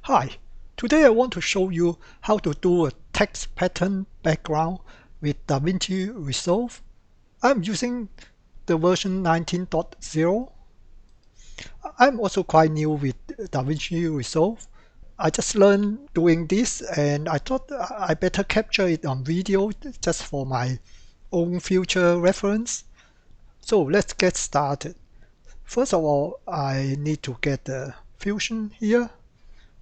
Hi, today I want to show you how to do a text pattern background with DaVinci Resolve. I'm using the version 19.0. I'm also quite new with DaVinci Resolve. I just learned doing this and I thought I better capture it on video just for my own future reference. So let's get started. First of all, I need to get the Fusion here,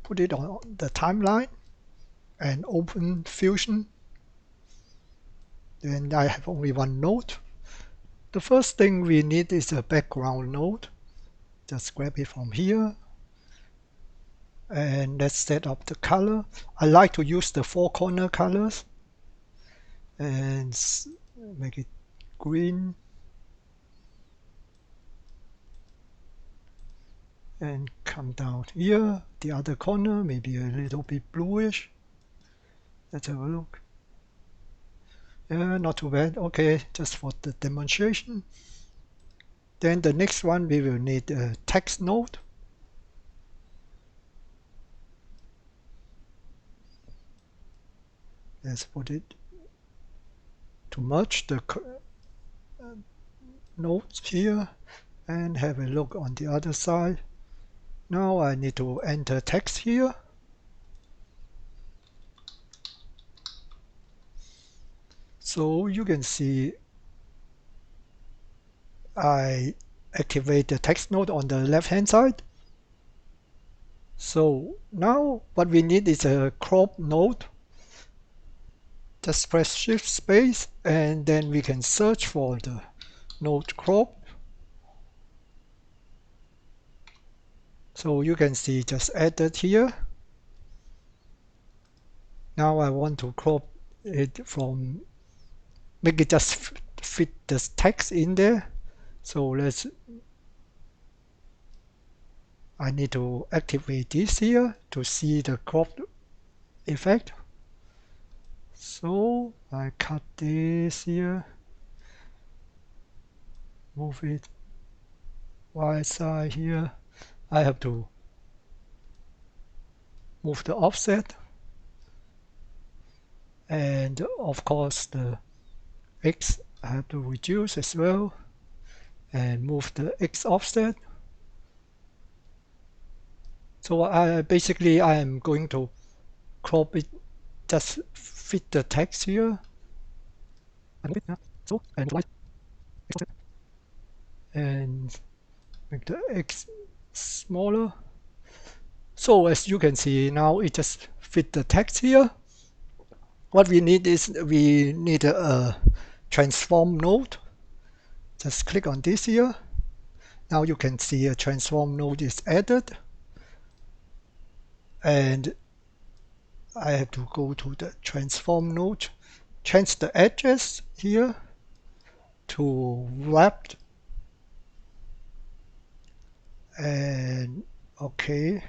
put it on the timeline, and open Fusion. Then I have only one node. The first thing we need is a background node. Just grab it from here. And let's set up the color. I like to use the four corner colors. And make it green. And come down here. The other corner, maybe a little bit bluish. Let's have a look. Yeah, not too bad. Okay, just for the demonstration. Then the next one, we will need a text node. Let's put it to merge the nodes here and have a look on the other side. Now I need to enter text here. So you can see I activate the text node on the left hand side. So now what we need is a crop node. Just press Shift space and then we can search for the node crop. So you can see just added here. Now I want to crop it from, make it just fit the text in there. So I need to activate this here to see the crop effect. So I cut this here, move it right side here. I have to move the offset, and of course the X I have to reduce as well, and move the X offset. So I am going to crop it, just fit the text here, and make the X smaller. So as you can see now, it just fit the text here. What we need is we need a transform node. Just click on this here. Now you can see a transform node is added. And I have to go to the transform node, change the address here to wrapped. And okay,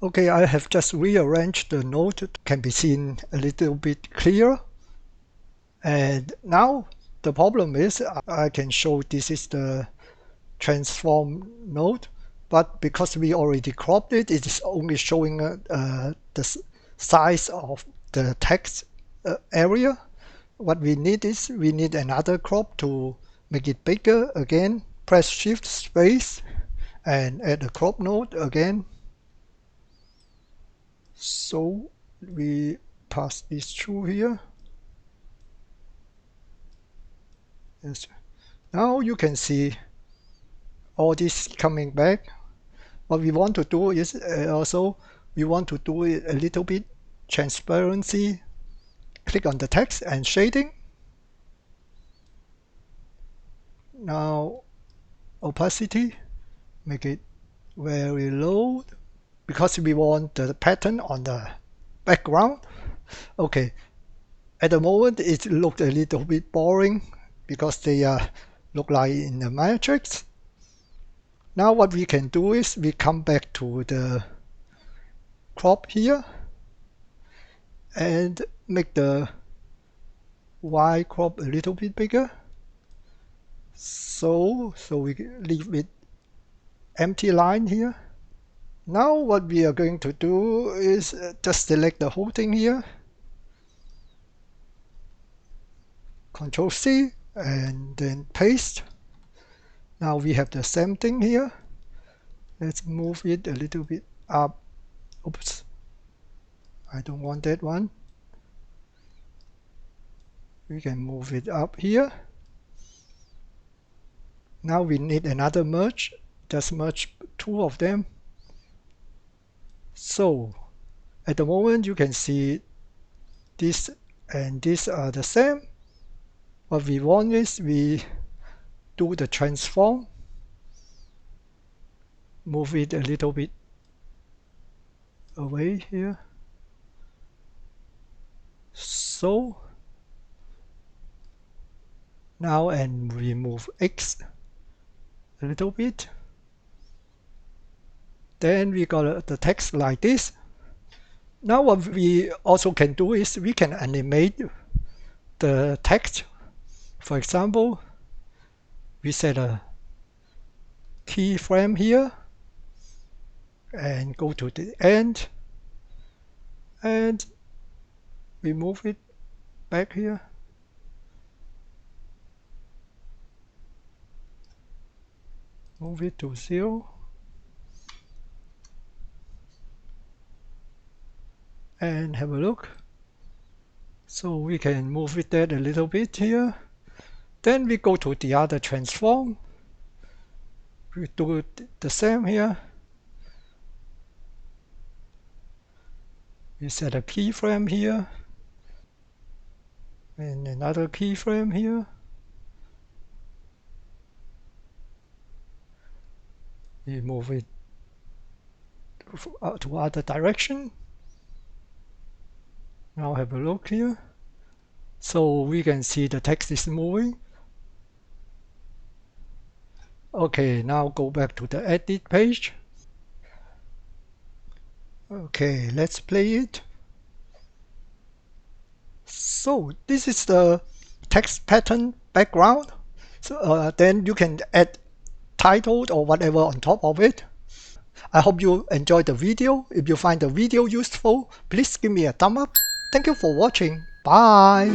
I have just rearranged the node. It can be seen a little bit clearer. And now the problem is I can show this is the transform node, but because we already cropped it, it is only showing the size of the text area. What we need is we need another crop to make it bigger. Again, press Shift space and add a crop node again. So we pass this through here. Yes. Now you can see all this coming back. What we want to do is also we want to do it a little bit transparency. Click on the text and shading. Now opacity, make it very low because we want the pattern on the background. Okay, at the moment it looked a little bit boring because they look like in the matrix. Now what we can do is we come back to the crop here and make the Y crop a little bit bigger. So we leave it empty line here. Now what we are going to do is just select the whole thing here, Control C, and then paste. Now we have the same thing here. Let's move it a little bit up. Oops, I don't want that one. We can move it up here. Now we need another merge. Just merge two of them. So at the moment you can see this and this are the same. What we want is we do the transform, move it a little bit away here. So now, and we move X a little bit. Then we got the text like this. Now what we also can do is we can animate the text. For example, we set a keyframe here and go to the end, and we move it back here. Move it to 0. And have a look. So we can move it there a little bit here. Then we go to the other transform. We do the same here. We set a keyframe here. And another keyframe here. We move it to other direction. Now have a look here. So we can see the text is moving. Okay, now go back to the edit page. Okay, let's play it. So this is the text pattern background. So then you can add title or whatever on top of it. I hope you enjoyed the video. If you find the video useful, please give me a thumb up. Thank you for watching. Bye.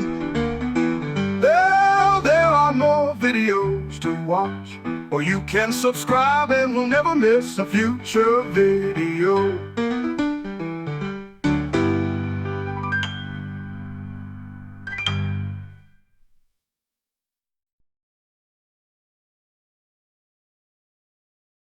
There are more videos to watch, or you can subscribe and we'll never miss a future video.